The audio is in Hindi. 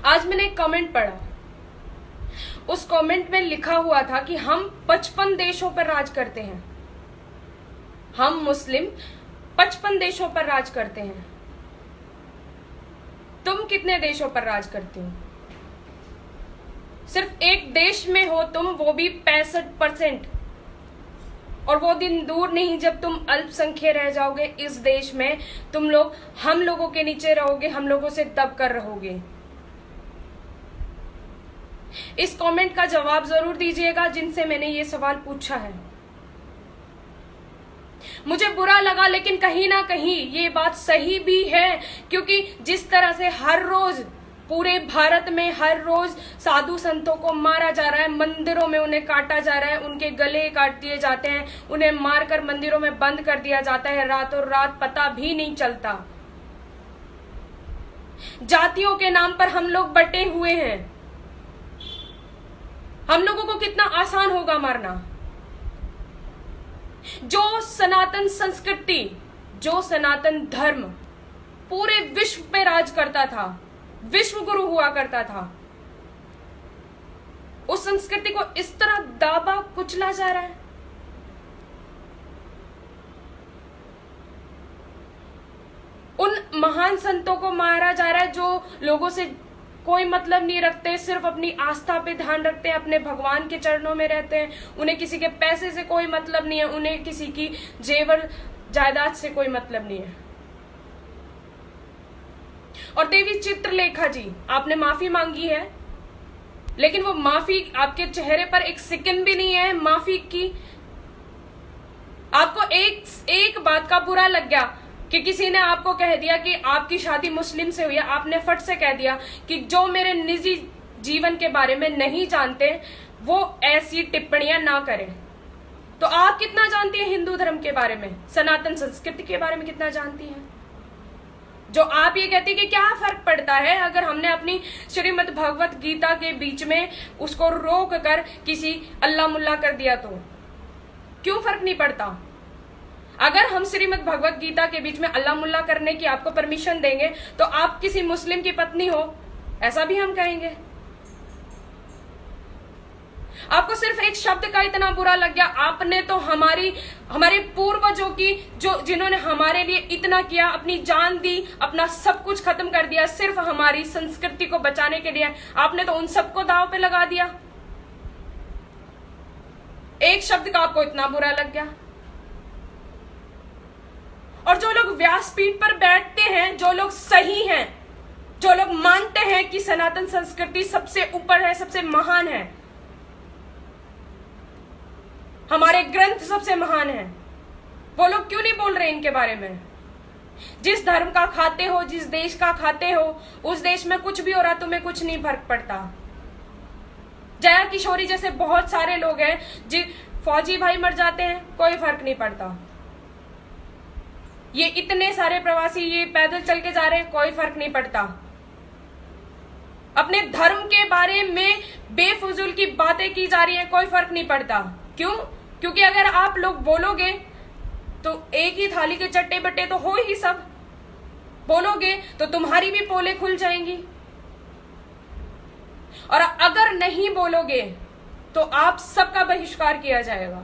आज मैंने एक कमेंट पढ़ा, उस कमेंट में लिखा हुआ था कि हम 55 देशों पर राज करते हैं, हम मुस्लिम 55 देशों पर राज करते हैं। तुम कितने देशों पर राज करते हो? सिर्फ एक देश में हो तुम, वो भी 65%। और वो दिन दूर नहीं जब तुम अल्पसंख्यक रह जाओगे इस देश में, तुम लोग हम लोगों के नीचे रहोगे, हम लोगों से दब कर रहोगे। इस कमेंट का जवाब जरूर दीजिएगा जिनसे मैंने ये सवाल पूछा है। मुझे बुरा लगा, लेकिन कहीं ना कहीं ये बात सही भी है, क्योंकि जिस तरह से हर रोज पूरे भारत में हर रोज साधु संतों को मारा जा रहा है, मंदिरों में उन्हें काटा जा रहा है, उनके गले काट दिए जाते हैं, उन्हें मारकर मंदिरों में बंद कर दिया जाता है, रातों रात पता भी नहीं चलता। जातियों के नाम पर हम लोग बटे हुए हैं। हम लोगों को कितना आसान होगा मारना। जो सनातन संस्कृति, जो सनातन धर्म पूरे विश्व पे राज करता था, विश्व गुरु हुआ करता था, उस संस्कृति को इस तरह दाबा कुचला जा रहा है। उन महान संतों को मारा जा रहा है जो लोगों से कोई मतलब नहीं रखते, सिर्फ अपनी आस्था पे ध्यान रखते हैं, अपने भगवान के चरणों में रहते हैं, उन्हें किसी के पैसे से कोई मतलब नहीं है, उन्हें किसी की जेवर जायदाद से कोई मतलब नहीं है। और देवी चित्रलेखा जी, आपने माफी मांगी है, लेकिन वो माफी आपके चेहरे पर एक सेकंड भी नहीं है माफी की। आपको एक बात का बुरा लग गया कि किसी ने आपको कह दिया कि आपकी शादी मुस्लिम से हुई है, आपने फट से कह दिया कि जो मेरे निजी जीवन के बारे में नहीं जानते वो ऐसी टिप्पणियां ना करें। तो आप कितना जानती हैं हिंदू धर्म के बारे में, सनातन संस्कृति के बारे में कितना जानती हैं, जो आप ये कहती कि क्या फर्क पड़ता है अगर हमने अपनी श्रीमद् भगवत गीता के बीच में उसको रोक कर किसी अल्लाह मुल्ला कर दिया तो क्यों फर्क नहीं पड़ता? अगर हम श्रीमद् भगवत गीता के बीच में अल्लाह मुल्ला करने की आपको परमिशन देंगे तो आप किसी मुस्लिम की पत्नी हो, ऐसा भी हम कहेंगे। आपको सिर्फ एक शब्द का इतना बुरा लग गया। आपने तो हमारे पूर्वजों की, जो जिन्होंने हमारे लिए इतना किया, अपनी जान दी, अपना सब कुछ खत्म कर दिया सिर्फ हमारी संस्कृति को बचाने के लिए, आपने तो उन सबको दांव पे लगा दिया। एक शब्द का आपको इतना बुरा लग गया। और जो लोग व्यासपीठ पर बैठते हैं, जो लोग सही हैं, जो लोग मानते हैं कि सनातन संस्कृति सबसे ऊपर है, सबसे महान है, हमारे ग्रंथ सबसे महान है, वो लोग क्यों नहीं बोल रहे इनके बारे में? जिस धर्म का खाते हो, जिस देश का खाते हो, उस देश में कुछ भी हो रहा तुम्हें कुछ नहीं फर्क पड़ता। जया किशोरी जैसे बहुत सारे लोग हैं, फौजी भाई मर जाते हैं कोई फर्क नहीं पड़ता। ये इतने सारे प्रवासी ये पैदल चल के जा रहे हैं, कोई फर्क नहीं पड़ता। अपने धर्म के बारे में बेफजूल की बातें की जा रही है, कोई फर्क नहीं पड़ता। क्यों? क्योंकि अगर आप लोग बोलोगे तो एक ही थाली के चट्टे बट्टे तो हो ही सब, बोलोगे तो तुम्हारी भी पोलें खुल जाएंगी, और अगर नहीं बोलोगे तो आप सबका बहिष्कार किया जाएगा।